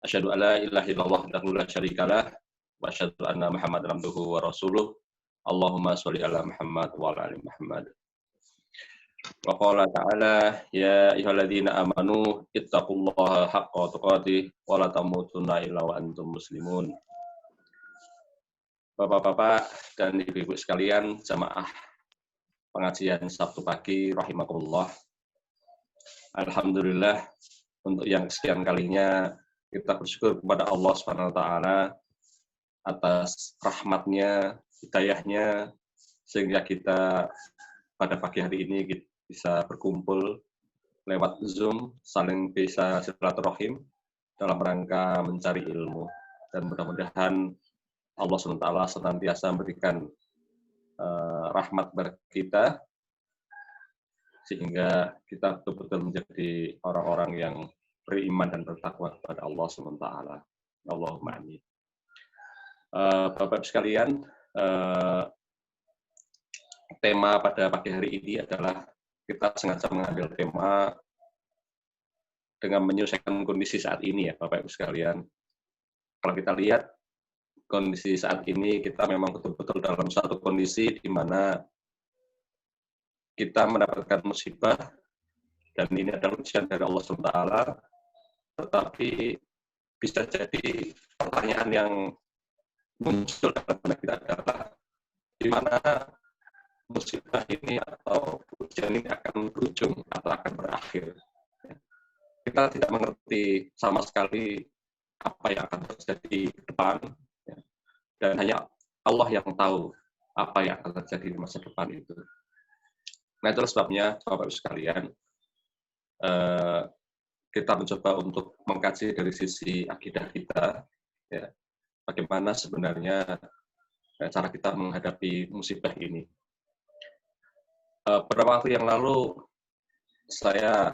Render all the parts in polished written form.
Asyhadu an la ilaha illallah wahdahu la syarikalah wa asyhadu anna Muhammadan abduhu wa rasuluh. Allahumma sholli ala Muhammad wa ala ali Muhammad. Wa qala ta'ala ya ayyuhalladzina amanu ittaqullaha haqqa tuqatih wa la tamutunna illa wa antum muslimun. Bapak-bapak dan ibu-ibu sekalian, jamaah pengajian Sabtu pagi rahimakumullah. Alhamdulillah, untuk yang sekian kalinya kita bersyukur kepada Allah Subhanahu wa taala atas rahmatnya, hidayahnya, sehingga kita pada pagi hari ini bisa berkumpul lewat Zoom, saling bisa silaturahim dalam rangka mencari ilmu. Dan mudah-mudahan Allah SWT senantiasa memberikan rahmat bagi kita, sehingga kita betul-betul menjadi orang-orang yang beriman dan bertakwa kepada Allah SWT. Allahumma amin. Bapak sekalian, tema pada pagi hari ini adalah kita sengaja mengambil tema dengan menyelesaikan kondisi saat ini ya Bapak Ibu sekalian. Kalau kita lihat kondisi saat ini, kita memang betul-betul dalam satu kondisi di mana kita mendapatkan musibah, dan ini adalah ujian dari Allah SWT, tetapi bisa jadi pertanyaan yang muncul dalam benak kita adalah di mana musibah ini atau ujian ini akan berujung atau akan berakhir. Kita tidak mengerti sama sekali apa yang akan terjadi ke depan, dan hanya Allah yang tahu apa yang akan terjadi di masa depan itu. Nah, itulah sebabnya, Bapak-Ibu sekalian, kita mencoba untuk mengkaji dari sisi akidah kita, ya, bagaimana sebenarnya cara kita menghadapi musibah ini. Beberapa waktu yang lalu, saya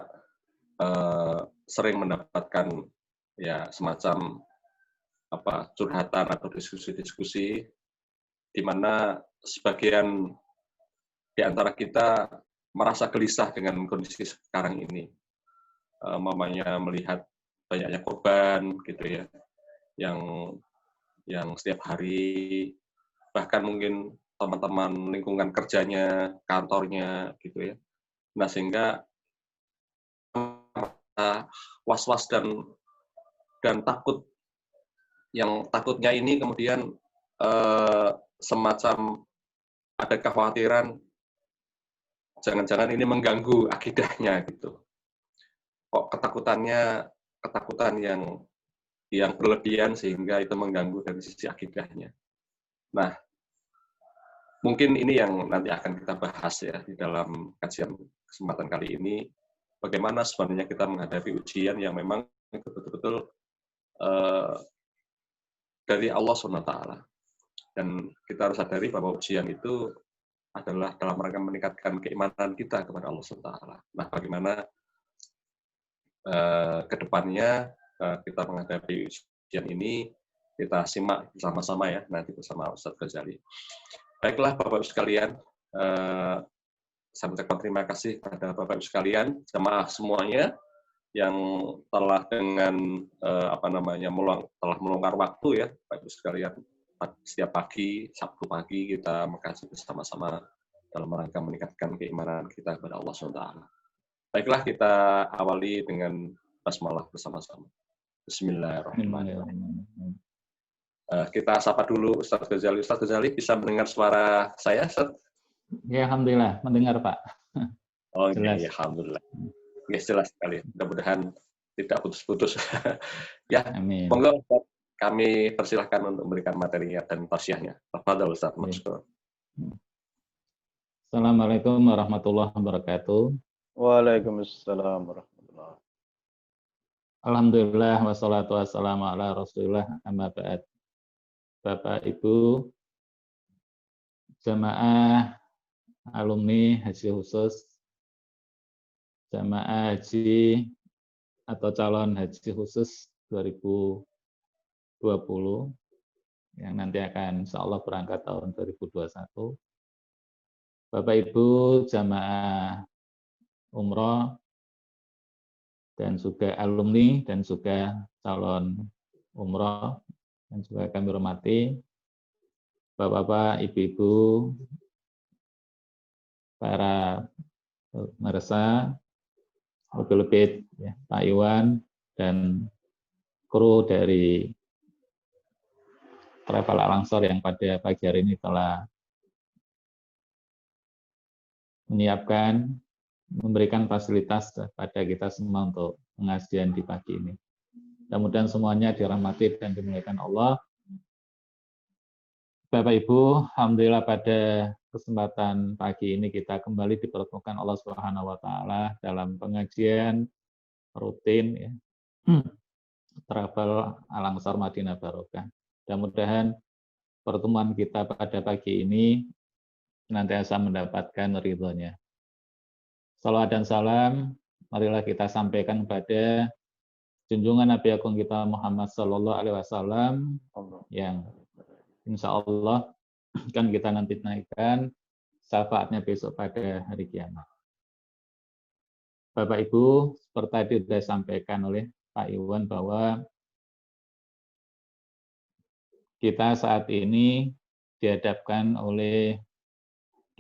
sering mendapatkan ya semacam curhatan atau diskusi-diskusi di mana sebagian di antara kita merasa gelisah dengan kondisi sekarang ini. Mamanya melihat banyaknya korban gitu ya, yang setiap hari, bahkan mungkin teman-teman lingkungan kerjanya, kantornya gitu ya. Nah, sehingga was-was dan takut, yang takutnya ini kemudian semacam ada kekhawatiran jangan-jangan ini mengganggu akidahnya gitu. Kok ketakutan yang berlebihan sehingga itu mengganggu dari sisi akidahnya. Nah, mungkin ini yang nanti akan kita bahas ya di dalam kajian kesempatan kali ini, bagaimana sebenarnya kita menghadapi ujian yang memang betul-betul dari Allah SWT. Dan kita harus sadari bahwa ujian itu adalah dalam rangka meningkatkan keimanan kita kepada Allah SWT. Nah, bagaimana ke depannya kita menghadapi ujian ini, kita simak bersama-sama ya, nanti bersama Ustadz Ghazali. Baiklah Bapak-Ibu sekalian, saya mengucapkan terima kasih kepada Bapak-Ibu sekalian, jemaah semuanya yang telah dengan telah meluangkan waktu ya, Bapak-Ibu sekalian. Setiap pagi, Sabtu pagi kita mengkaji bersama-sama dalam rangka meningkatkan keimanan kita kepada Allah SWT. Baiklah, kita awali dengan basmalah bersama-sama. Bismillahirrahmanirrahim. Kita sapa dulu Ustadz Ghazali. Ustadz Ghazali bisa mendengar suara saya, Ustadz? Ya, alhamdulillah mendengar Pak. Oh jelas. Ya, alhamdulillah. Ya, jelas sekali. Mudah-mudahan tidak putus-putus. Ya, amin. Monggo kami persilahkan untuk memberikan materinya dan tausiahnya. Tafadhol Ustaz. Assalamualaikum warahmatullahi wabarakatuh. Waalaikumsalam warahmatullahi wabarakatuh. Alhamdulillah wassalatu wassalamu ala Rasulillah amma ba'd. Bapak Ibu jamaah alumni haji khusus, jamaah haji atau calon haji khusus 2020 yang nanti akan insya Allah berangkat tahun 2021. Bapak Ibu jamaah umroh dan juga alumni dan juga calon umroh yang juga kami hormati, Bapak-bapak, Ibu-ibu, para pemirsa, lebih-lebih ya, Pak Iwan dan kru dari Travel Al-Ansor yang pada pagi hari ini telah menyiapkan, memberikan fasilitas kepada kita semua untuk pengajian di pagi ini. Mudah-mudahan semuanya dirahmati dan dimuliakan Allah. Bapak Ibu, alhamdulillah pada kesempatan pagi ini kita kembali dipertemukan Allah Subhanahu wa taala dalam pengajian rutin ya. Travel Al-Ansor Madinah Barokah. Mudah-mudahan pertemuan kita pada pagi ini senantiasa mendapatkan ridhonya. Salawat dan salam marilah kita sampaikan kepada junjungan Nabi Agung kita Muhammad Sallallahu Alaihi Wasallam yang insya Allah akan kita nanti naikkan syafaatnya besok pada hari kiamat. Bapak Ibu, seperti tadi sudah disampaikan oleh Pak Iwan bahwa kita saat ini dihadapkan oleh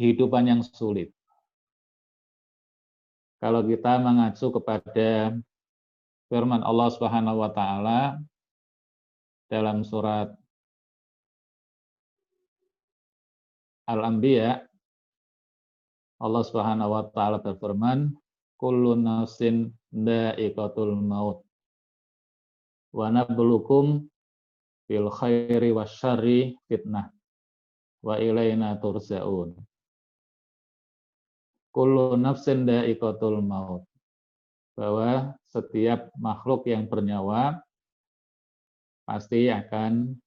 kehidupan yang sulit. Kalau kita mengacu kepada firman Allah Subhanahu wa taala dalam surat Al-Anbiya, Allah Subhanahu wa taala berfirman, "Kullu nafsin dha'iqatul maut. Wa nabluukum bil khairi wasyarri fitnah. Wa ilaina turja'un." Kullu nafsin dha'iqatul maut. Bahwa setiap makhluk yang bernyawa pasti akan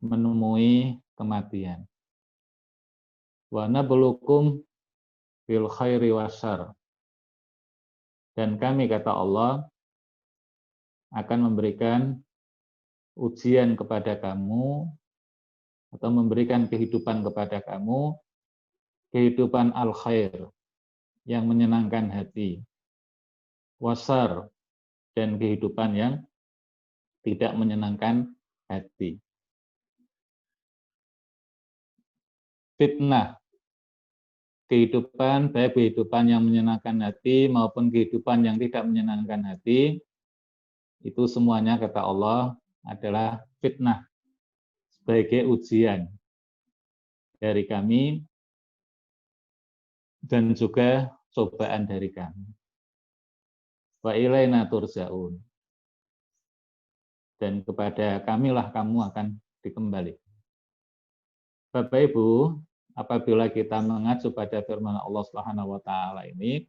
menemui kematian. Wa nabluukum bil khairi wasyarr. Dan kami, kata Allah, akan memberikan ujian kepada kamu atau memberikan kehidupan kepada kamu, kehidupan al-khair yang menyenangkan hati, wasar dan kehidupan yang tidak menyenangkan hati. Fitnah, kehidupan, baik kehidupan yang menyenangkan hati maupun kehidupan yang tidak menyenangkan hati, itu semuanya, kata Allah, adalah fitnah sebagai ujian dari kami dan juga cobaan dari kami. Wa ilaina turja'un. Dan kepada kamilah kamu akan dikembalikan. Bapak Ibu, apabila kita mengacu pada firman Allah Subhanahu wa taala ini,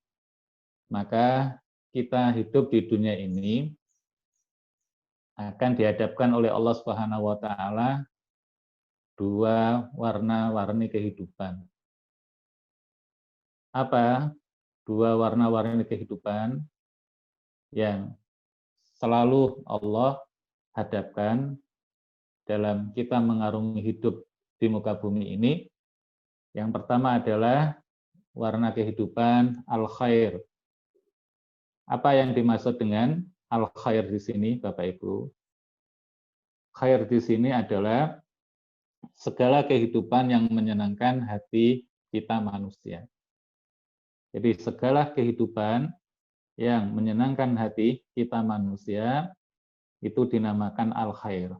maka kita hidup di dunia ini akan dihadapkan oleh Allah Subhanahu wa taala dua warna-warni kehidupan. Apa dua warna-warni kehidupan yang selalu Allah hadapkan dalam kita mengarungi hidup di muka bumi ini? Yang pertama adalah warna kehidupan al-khair. Apa yang dimaksud dengan al-khair di sini, Bapak Ibu? Khair di sini adalah segala kehidupan yang menyenangkan hati kita manusia. Jadi segala kehidupan yang menyenangkan hati kita manusia itu dinamakan al-khair.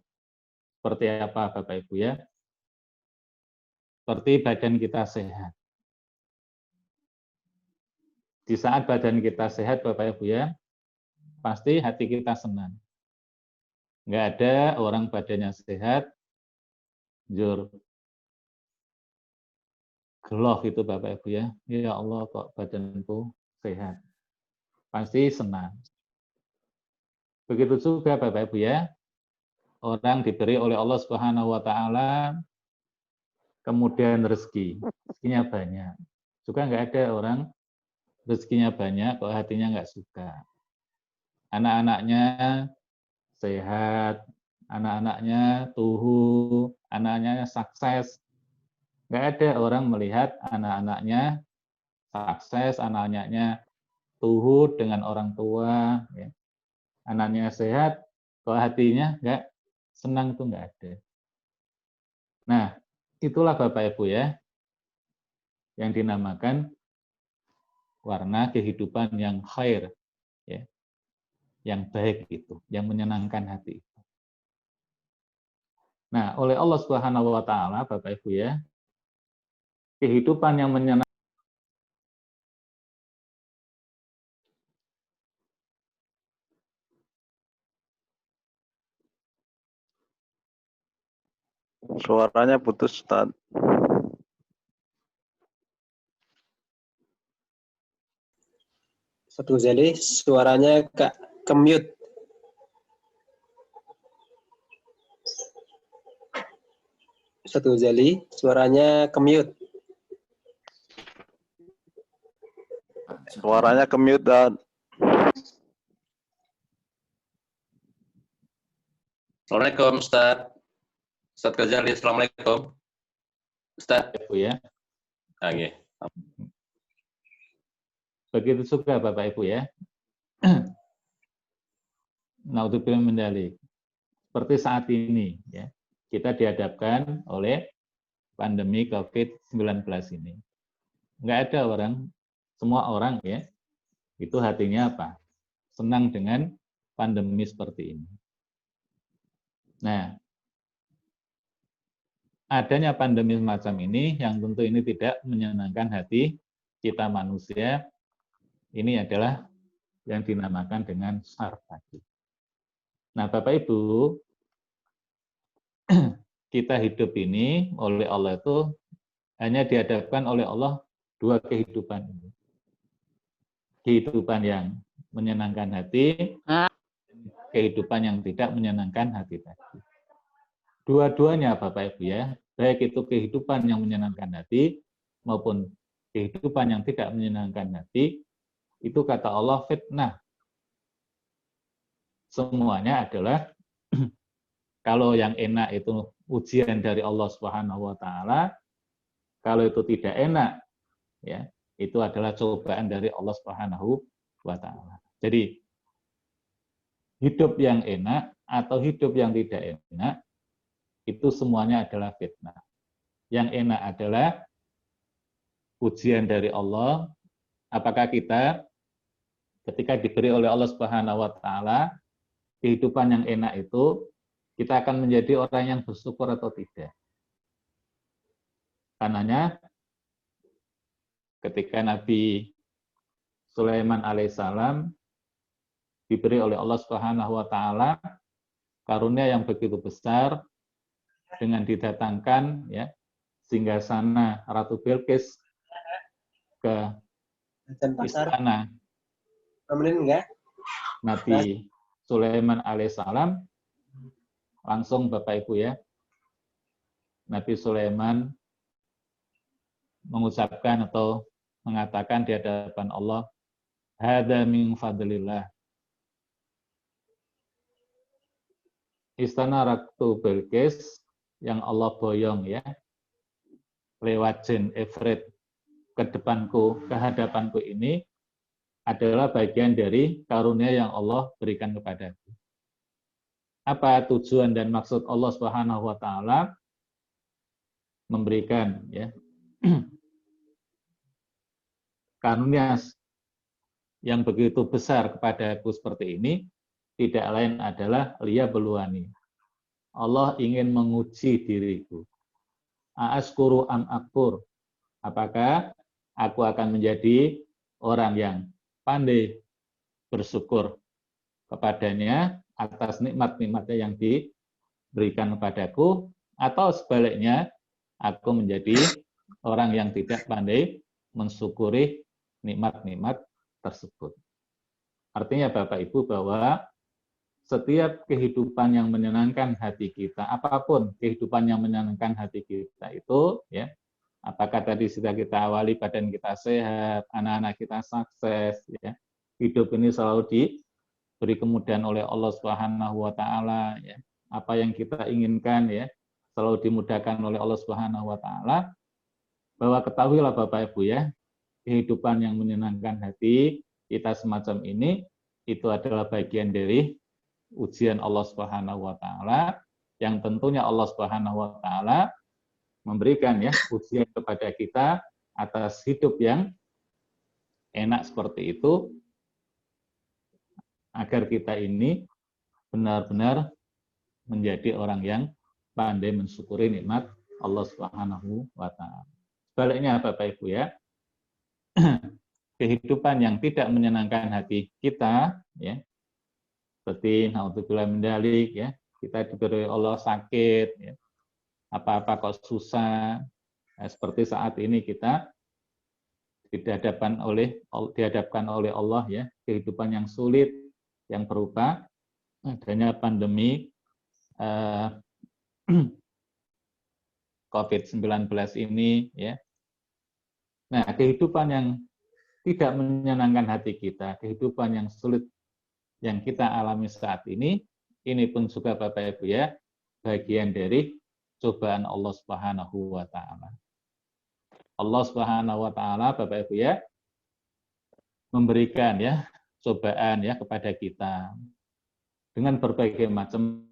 Seperti apa, Bapak Ibu ya? Seperti badan kita sehat. Di saat badan kita sehat, Bapak Ibu ya, pasti hati kita senang. Nggak ada orang badannya sehat, jur geloh itu Bapak Ibu ya. Ya Allah kok badanku sehat. Pasti senang. Begitu juga Bapak Ibu ya, orang diberi oleh Allah Subhanahu wa taala kemudian rezekinya banyak. Juga nggak ada orang rezekinya banyak kok hatinya nggak suka. Anak-anaknya sehat, anak-anaknya tuhu, anak-anaknya sukses. Nggak ada orang melihat anak-anaknya sukses, anak-anaknya tuhu dengan orang tua, ya. Anaknya sehat, Kalau hatinya nggak senang itu nggak ada. Nah, itulah Bapak Ibu ya, yang dinamakan warna kehidupan yang khair, ya, yang baik itu, yang menyenangkan hati. Nah, oleh Allah Subhanahu wa taala, Bapak Ibu ya, kehidupan yang menyenangkan. Suaranya putus, Ustaz. Satu jadi suaranya ke mute. Satu Zali, suaranya ke mute. Suaranya ke mute, dan Assalamualaikum Ustaz. Ustaz Ghazali, Assalamualaikum. Ustaz. Ibu ya. Oke. Begitu juga Bapak Ibu ya. Naudzubillah min dzalik. Seperti saat ini ya, kita dihadapkan oleh pandemi COVID-19 ini. Nggak ada orang, semua orang ya, itu hatinya apa? Senang dengan pandemi seperti ini. Nah, adanya pandemi semacam ini yang tentu ini tidak menyenangkan hati kita manusia, ini adalah yang dinamakan dengan syar tadi. Nah, Bapak Ibu, kita hidup ini oleh Allah itu hanya dihadapkan oleh Allah dua kehidupan ini. Kehidupan yang menyenangkan hati, kehidupan yang tidak menyenangkan hati tadi. Dua-duanya Bapak Ibu ya, baik itu kehidupan yang menyenangkan hati maupun kehidupan yang tidak menyenangkan hati, itu kata Allah fitnah. Semuanya adalah kalau yang enak itu ujian dari Allah Subhanahu wa taala, kalau itu tidak enak ya, itu adalah cobaan dari Allah Subhanahu wa taala. Jadi hidup yang enak atau hidup yang tidak enak itu semuanya adalah fitnah. Yang enak adalah ujian dari Allah. Apakah kita ketika diberi oleh Allah Subhanahu wa taala kehidupan yang enak itu, kita akan menjadi orang yang bersyukur atau tidak? Karenanya ketika Nabi Sulaiman alaihissalam diberi oleh Allah Subhanahu wa taala karunia yang begitu besar dengan didatangkan ya singgasana Ratu Bilqis ke istana Nabi Sulaiman alaihissalam, langsung Bapak Ibu ya, Nabi Sulaiman mengucapkan atau mengatakan di hadapan Allah, hadza min fadlillah. Istana Ratu Bilqis yang Allah boyong ya, lewat jin Ifrit ke depanku, ke hadapanku ini adalah bagian dari karunia yang Allah berikan kepadaku. Apa tujuan dan maksud Allah Subhanahu wa taala memberikan ya karunia yang begitu besar kepadaku seperti ini? Tidak lain adalah liyabluwani. Allah ingin menguji diriku. A'askuru am akfur. Apakah aku akan menjadi orang yang pandai bersyukur kepadanya atas nikmat-nikmatnya yang diberikan kepadaku, atau sebaliknya aku menjadi orang yang tidak pandai mensyukuri nikmat-nikmat tersebut. Artinya Bapak Ibu bahwa setiap kehidupan yang menyenangkan hati kita, apapun kehidupan yang menyenangkan hati kita itu, ya, apakah tadi sudah kita awali badan kita sehat, anak-anak kita sukses, ya, hidup ini selalu diberi kemudahan oleh Allah Subhanahu wa taala, ya. Apa yang kita inginkan ya, selalu dimudahkan oleh Allah Subhanahu wa taala. Bahwa ketahuilah Bapak Ibu ya, kehidupan yang menyenangkan hati kita semacam ini itu adalah bagian dari ujian Allah Subhanahu wa taala, yang tentunya Allah Subhanahu wa taala memberikan ya ujian kepada kita atas hidup yang enak seperti itu, agar kita ini benar-benar menjadi orang yang pandai mensyukuri nikmat Allah Subhanahu wa taala. Sebaliknya Bapak Ibu ya, kehidupan yang tidak menyenangkan hati kita ya, seperti naudzubillah min dzalik ya, kita diberi Allah sakit ya, apa-apa kok susah. Nah, seperti saat ini kita dihadapkan oleh Allah ya, kehidupan yang sulit yang berupa adanya pandemi COVID-19 ini ya. Nah, kehidupan yang tidak menyenangkan hati kita, kehidupan yang sulit yang kita alami saat ini pun juga Bapak Ibu ya, bagian dari cobaan Allah Subhanahu wa taala. Allah Subhanahu wa taala Bapak Ibu ya, memberikan ya cobaan ya kepada kita dengan berbagai macam